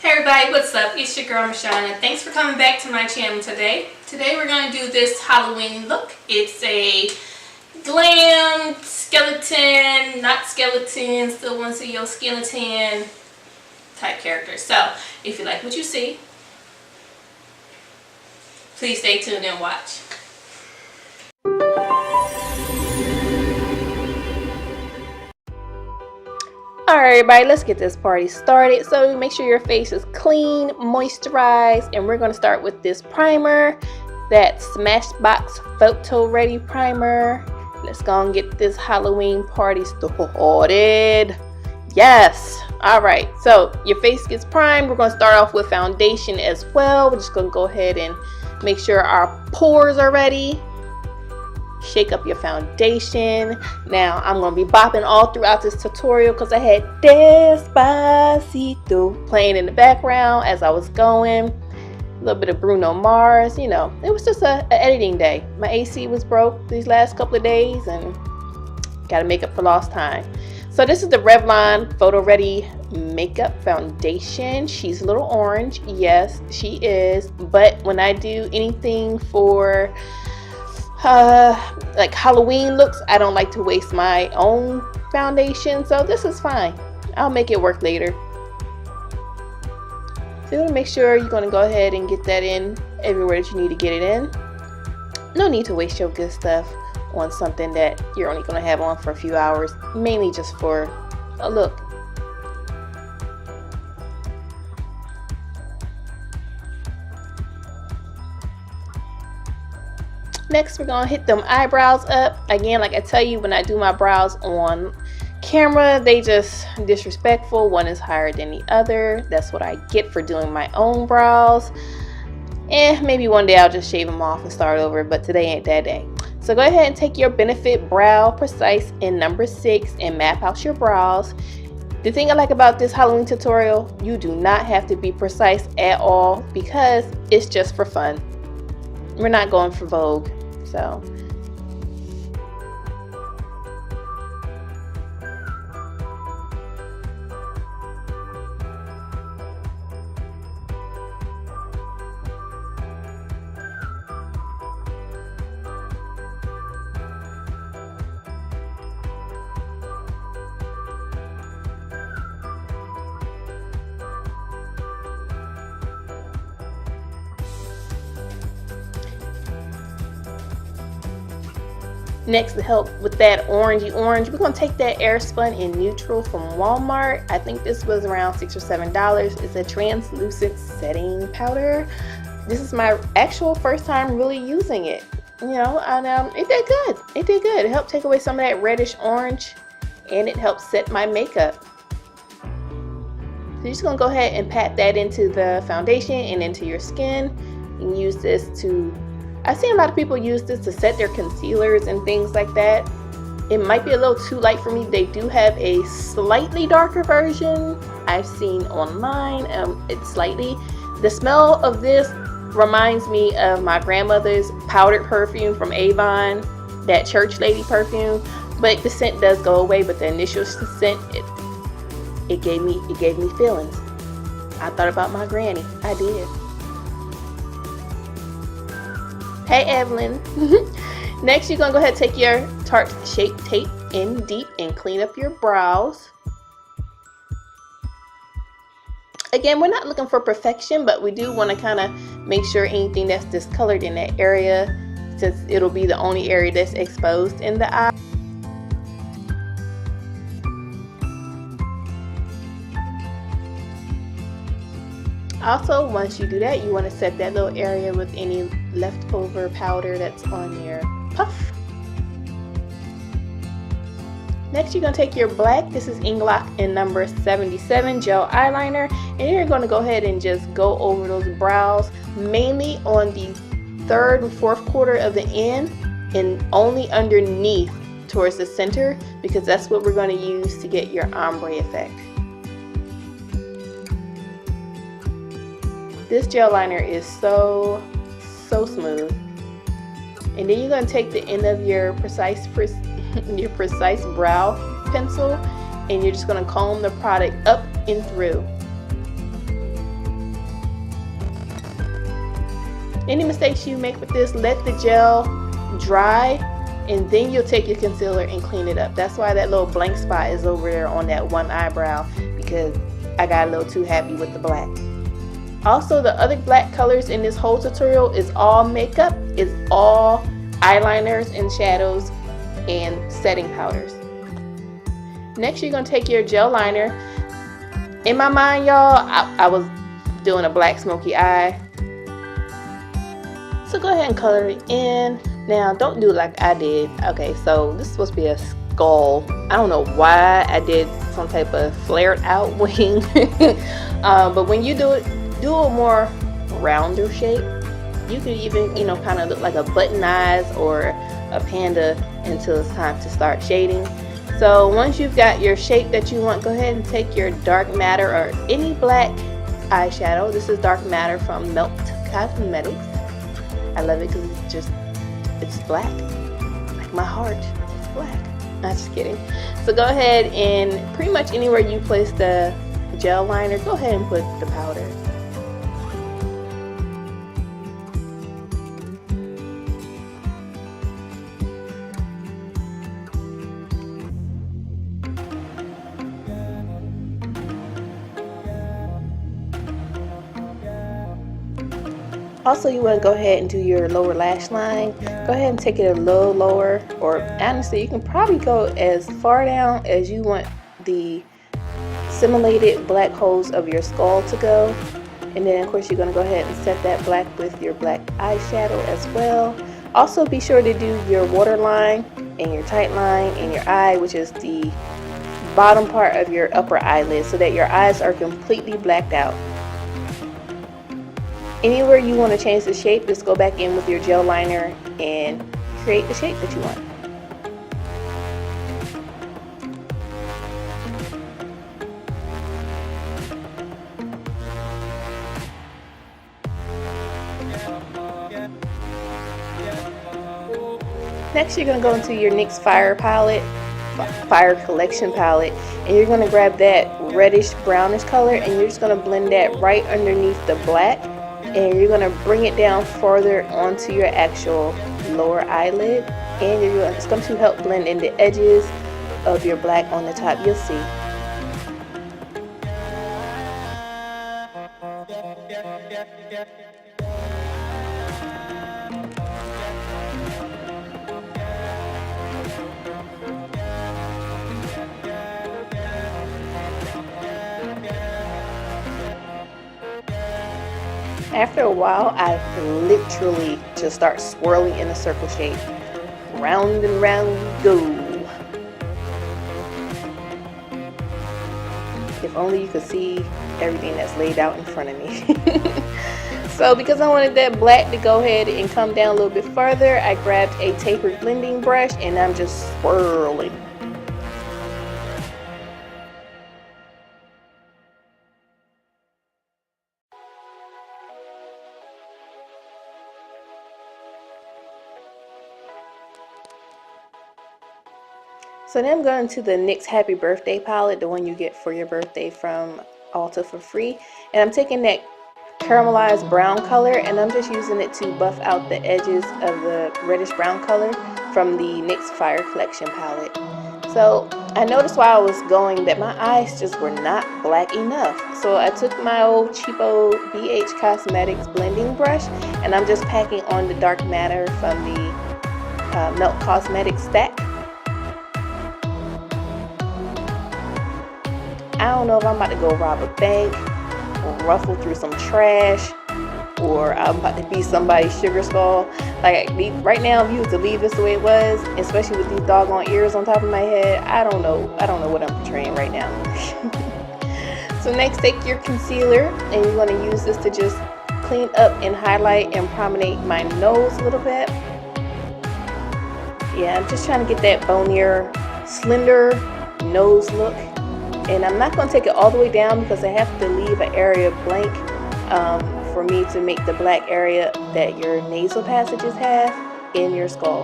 Hey everybody, what's up? It's your girl Michelle and thanks for coming back to my channel today. Today we're going to do this Halloween look. It's a glam skeleton, not skeleton, still want to see your skeleton type character. So if you like what you see, please stay tuned and watch. Alright everybody, let's get this party started. So make sure your face is clean, moisturized, and we're going to start with this primer, that Smashbox Photo Ready primer. Let's go and get this Halloween party started. Yes! Alright, so your face gets primed. We're going to start off with foundation as well. We're just going to go ahead and make sure our pores are ready. Shake up your foundation. Now I'm going to be bopping all throughout this tutorial because I had Despacito playing in the background as I was going. A little bit of Bruno Mars, you know, it was just a editing day. My AC was broke these last couple of days and got to make up for lost time. So this is the Revlon Photo Ready Makeup Foundation. She's a little orange. Yes, she is. But when I do anything for like Halloween looks, I don't like to waste my own foundation, so this is fine. I'll make it work later. So you want to make sure you're going to go ahead and get that in everywhere that you need to get it in. No need to waste your good stuff on something that you're only going to have on for a few hours, mainly just for a look. Next, we're going to hit them eyebrows up. Again, like I tell you, when I do my brows on camera, they just disrespectful. One is higher than the other. That's what I get for doing my own brows. Maybe one day I'll just shave them off and start over, but today ain't that day. So go ahead and take your Benefit Brow Precise in number 6 and map out your brows. The thing I like about this Halloween tutorial, you do not have to be precise at all because it's just for fun. We're not going for Vogue. So next, to help with that orangey orange, we're going to take that Airspun in Neutral from Walmart. I think this was around $6 or $7. It's a translucent setting powder. This is my actual first time really using it. You know, and it did good. It did good. It helped take away some of that reddish orange, and it helped set my makeup. So you're just going to go ahead and pat that into the foundation and into your skin. You can use this to, I've seen a lot of people use this to set their concealers and things like that. It might be a little too light for me. They do have a slightly darker version I've seen online. It's slightly, the smell of this reminds me of my grandmother's powdered perfume from Avon, that church lady perfume, but the scent does go away, but the initial scent, it gave me feelings. I thought about my granny. I did. Hey Evelyn. Next, you're going to go ahead and take your Tarte Shape Tape in deep and clean up your brows. Again, we're not looking for perfection, but we do want to kind of make sure anything that's discolored in that area, since it'll be the only area that's exposed in the eye. Also, once you do that, you want to set that little area with any leftover powder that's on your puff. Next, you're going to take your black, this is INGLOT in number 77 gel eyeliner, and you're going to go ahead and just go over those brows, mainly on the 3rd and 4th quarter of the end and only underneath towards the center, because that's what we're going to use to get your ombre effect. This gel liner is so smooth. And then you're going to take the end of your precise brow pencil and you're just going to comb the product up and through. Any mistakes you make with this, let the gel dry and then you'll take your concealer and clean it up. That's why that little blank spot is over there on that one eyebrow, because I got a little too happy with the black. Also, the other black colors in this whole tutorial is all makeup, it's all eyeliners and shadows and setting powders. Next, you're going to take your gel liner. In my mind, y'all, I was doing a black smoky eye. So go ahead and color it in. Now, don't do it like I did. Okay, so this is supposed to be a skull. I don't know why I did some type of flared out wing. But when you do a more rounder shape. You could even, you know, kind of look like a button eyes or a panda until it's time to start shading. So once you've got your shape that you want, go ahead and take your dark matter or any black eyeshadow. This is dark matter from Melt Cosmetics. I love it because it's black, like my heart. It's black. I'm just kidding. So go ahead and pretty much anywhere you place the gel liner, go ahead and put the powder. Also, you want to go ahead and do your lower lash line. Go ahead and take it a little lower, or honestly, you can probably go as far down as you want the simulated black holes of your skull to go. And then, of course, you're going to go ahead and set that black with your black eyeshadow as well. Also, be sure to do your waterline and your tight line in your eye, which is the bottom part of your upper eyelid, so that your eyes are completely blacked out. Anywhere you want to change the shape, just go back in with your gel liner and create the shape that you want. Next, you're going to go into your NYX Fire Collection palette, and you're going to grab that reddish brownish color, and you're just going to blend that right underneath the black. And you're going to bring it down further onto your actual lower eyelid, and it's going to help blend in the edges of your black on the top. You'll see. After a while, I literally just start swirling in a circle shape. Round and round we go. If only you could see everything that's laid out in front of me. So because I wanted that black to go ahead and come down a little bit further, I grabbed a tapered blending brush and I'm just swirling. So then I'm going to the NYX Happy Birthday palette, the one you get for your birthday from Ulta for free. And I'm taking that caramelized brown color and I'm just using it to buff out the edges of the reddish brown color from the NYX Fire Collection palette. So I noticed while I was going that my eyes just were not black enough. So I took my old cheapo BH Cosmetics blending brush and I'm just packing on the dark matter from the Melt Cosmetics stack. I don't know if I'm about to go rob a bank or ruffle through some trash, or I'm about to be somebody's sugar skull. Like right now, if you was to leave this the way it was, especially with these doggone ears on top of my head, I don't know what I'm portraying right now. So next, take your concealer and you're going to use this to just clean up and highlight and promenade my nose a little bit. Yeah, I'm just trying to get that bonier, slender nose look. And I'm not going to take it all the way down because I have to leave an area blank for me to make the black area that your nasal passages have in your skull.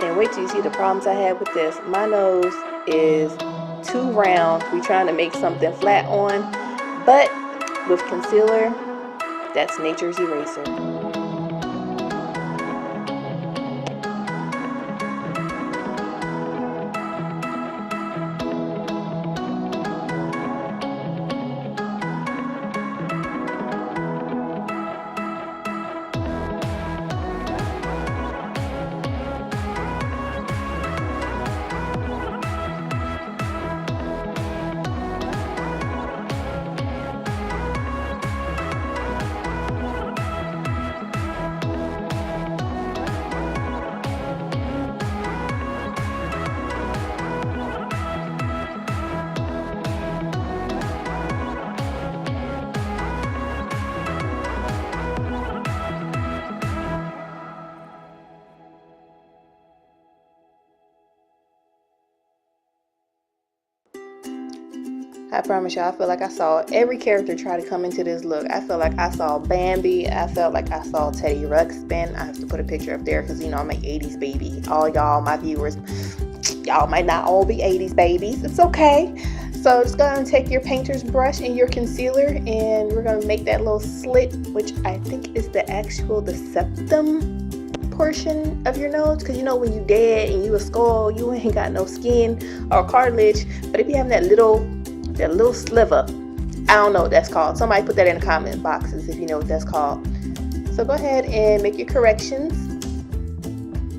And wait till you see the problems I have with this. My nose is too round. We're trying to make something flat on, but with concealer, That's nature's eraser. I promise y'all, I feel like I saw every character try to come into this look. I feel like I saw Bambi. I felt like I saw Teddy Ruxpin. I have to put a picture up there because, you know, I'm an 80s baby. All y'all, my viewers, y'all might not all be 80s babies. It's okay. So just go ahead and take your painter's brush and your concealer, and we're going to make that little slit, which I think is the septum portion of your nose, because you know when you dead and you a skull, you ain't got no skin or cartilage. But if you have that little sliver, I don't know what that's called. Somebody put that in the comment boxes if you know what that's called. So go ahead and make your corrections.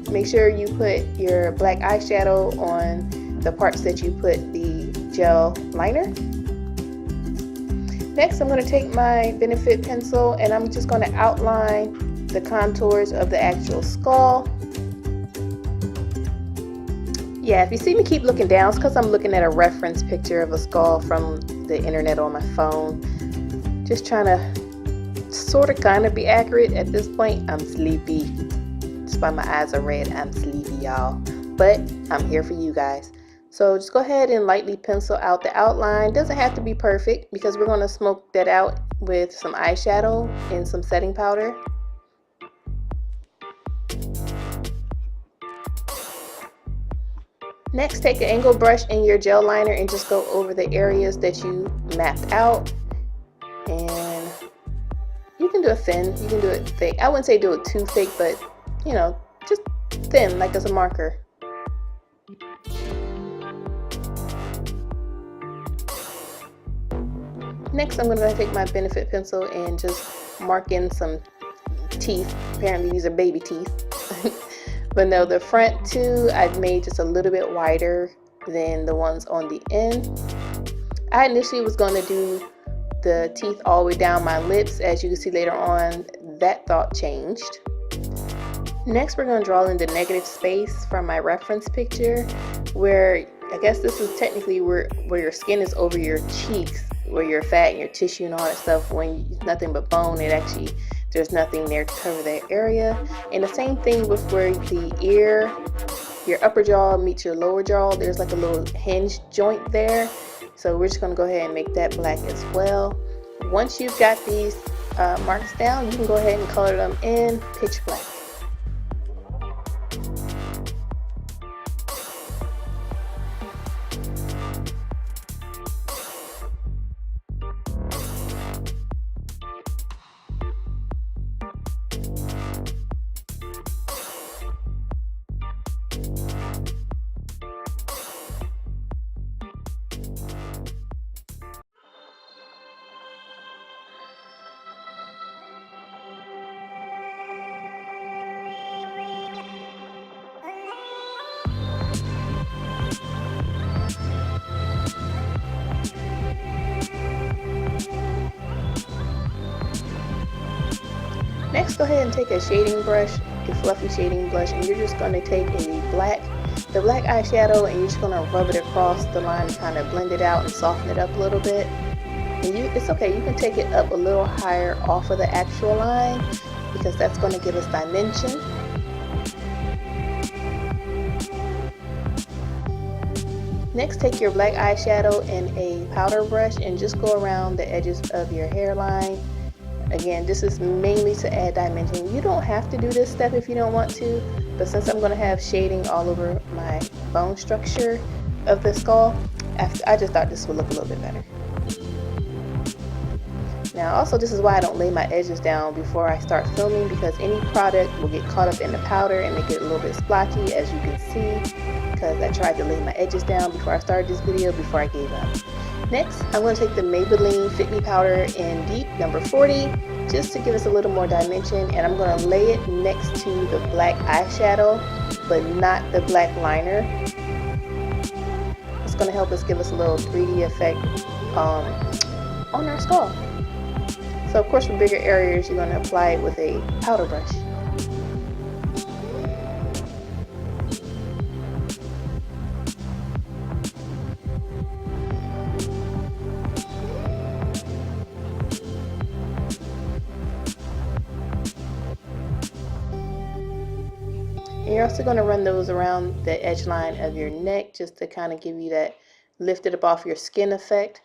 Make sure you put your black eyeshadow on the parts that you put the gel liner. Next, I'm going to take my Benefit pencil and I'm just going to outline the contours of the actual skull. Yeah, if you see me keep looking down, it's because I'm looking at a reference picture of a skull from the internet on my phone. Just trying to sort of kind of be accurate. At this point, I'm sleepy. That's why my eyes are red. I'm sleepy, y'all. But I'm here for you guys. So just go ahead and lightly pencil out the outline. Doesn't have to be perfect because we're going to smoke that out with some eyeshadow and some setting powder. Next, take an angled brush and your gel liner and just go over the areas that you mapped out. And you can do it thin, you can do it thick. I wouldn't say do it too thick, but you know, just thin, like as a marker. Next, I'm going to take my Benefit pencil and just mark in some teeth. Apparently these are baby teeth. But no, the front two I've made just a little bit wider than the ones on the end. I initially was going to do the teeth all the way down my lips. As you can see later on, that thought changed. Next, we're going to draw in the negative space from my reference picture, where I guess this is technically where your skin is over your cheeks, where your fat and your tissue and all that stuff. When it's nothing but bone, it actually, there's nothing there to cover that area. And the same thing with where the ear, your upper jaw meets your lower jaw. There's like a little hinge joint there. So we're just going to go ahead and make that black as well. Once you've got these marks down, you can go ahead and color them in pitch black. Next, go ahead and take a shading brush, a fluffy shading brush, and you're just going to take the black eyeshadow and you're just going to rub it across the line and kind of blend it out and soften it up a little bit. And it's okay, you can take it up a little higher off of the actual line because that's going to give us dimension. Next, take your black eyeshadow and a powder brush and just go around the edges of your hairline. Again, this is mainly to add dimension. You don't have to do this step if you don't want to, but since I'm going to have shading all over my bone structure of the skull, I just thought this would look a little bit better. Now also, this is why I don't lay my edges down before I start filming, because any product will get caught up in the powder and make it a little bit splotchy, as you can see, because I tried to lay my edges down before I started this video before I gave up. Next, I'm going to take the Maybelline Fit Me powder in Deep number 40 just to give us a little more dimension, and I'm going to lay it next to the black eyeshadow but not the black liner. It's going to help us give us a little 3D effect on our skull. So of course, for bigger areas, you're going to apply it with a powder brush. And you're also going to run those around the edge line of your neck just to kind of give you that lift it up off your skin effect.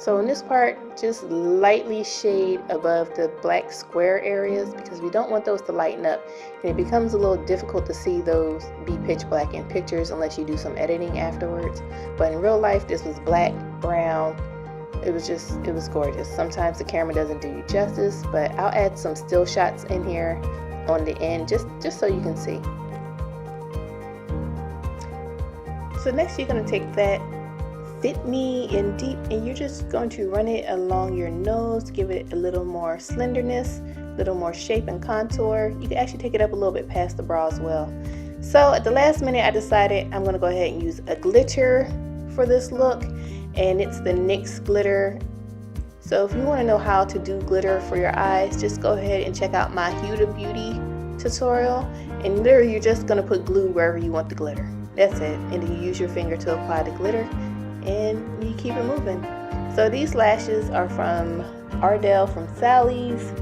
So in this part, just lightly shade above the black square areas, because we don't want those to lighten up. And it becomes a little difficult to see those be pitch black in pictures unless you do some editing afterwards. But in real life, this was black, brown. It was gorgeous. Sometimes the camera doesn't do you justice, but I'll add some still shots in here on the end just so you can see. So next, you're going to take that Fit Me in Deep, and you're just going to run it along your nose to give it a little more slenderness, a little more shape and contour. You can actually take it up a little bit past the brow as well. So at the last minute, I decided I'm going to go ahead and use a glitter for this look, and it's the NYX glitter. So if you want to know how to do glitter for your eyes, just go ahead and check out my Huda Beauty tutorial, and literally you're just going to put glue wherever you want the glitter. That's it, and then you use your finger to apply the glitter, and you keep it moving. So these lashes are from Ardell from Sally's.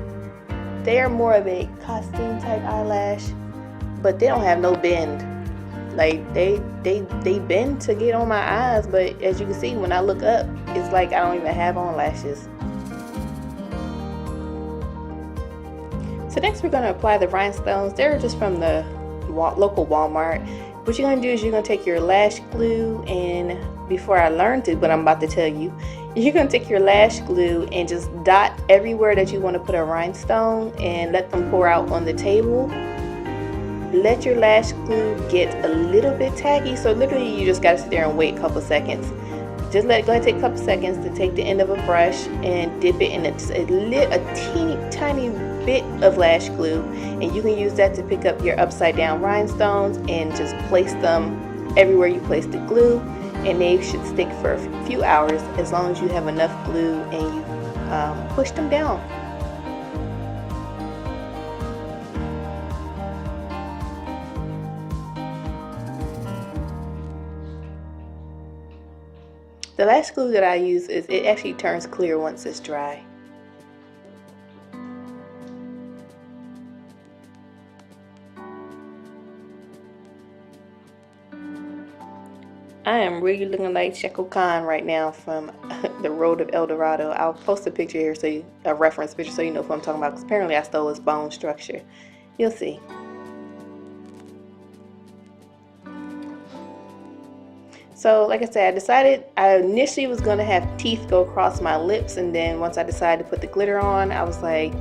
They are more of a costume type eyelash, but they don't have no bend. Like they bend to get on my eyes, but as you can see, when I look up, it's like I don't even have on lashes. So next we're going to apply the rhinestones. They're just from the local Walmart. What you're going to do is you're going to take your lash glue, and before I learned it, what I'm about to tell you, you're going to take your lash glue and just dot everywhere that you want to put a rhinestone and let them pour out on the table. Let your lash glue get a little bit tacky, so literally you just got to sit there and wait a couple seconds. Just let it go ahead and take a couple seconds to take the end of a brush and dip it in a teeny tiny bit of lash glue, and you can use that to pick up your upside down rhinestones and just place them everywhere you place the glue, and they should stick for a few hours as long as you have enough glue and you push them down. The lash glue that I use it actually turns clear once it's dry. I am really looking like Sheko Khan right now from the Road of El Dorado. I'll post a picture here, a reference picture, so you know who I'm talking about, because apparently I stole his bone structure. You'll see. So like I said, I initially was going to have teeth go across my lips, and then once I decided to put the glitter on, I was like,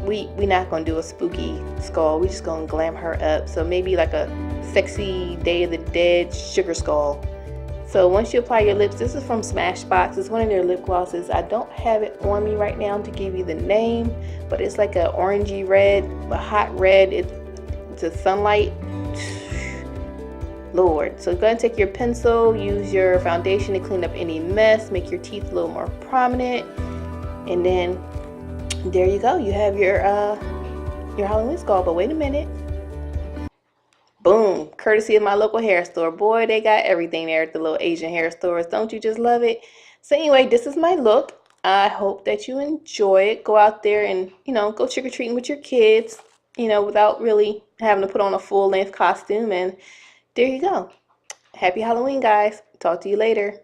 we not going to do a spooky skull. We just going to glam her up. So maybe like a sexy Day of the Dead sugar skull. So once you apply your lips, this is from Smashbox. It's one of their lip glosses. I don't have it on me right now to give you the name, but it's like a orangey red, a hot red. It's a sunlight. Lord. So go ahead and take your pencil, use your foundation to clean up any mess, make your teeth a little more prominent, and then there you go. You have your Halloween skull. But wait a minute. Boom, courtesy of my local hair store. Boy, they got everything there at the little Asian hair stores. Don't you just love it? So anyway, this is my look. I hope that you enjoy it. Go out there and, go trick-or-treating with your kids, without really having to put on a full-length costume. And there you go. Happy Halloween, guys. Talk to you later.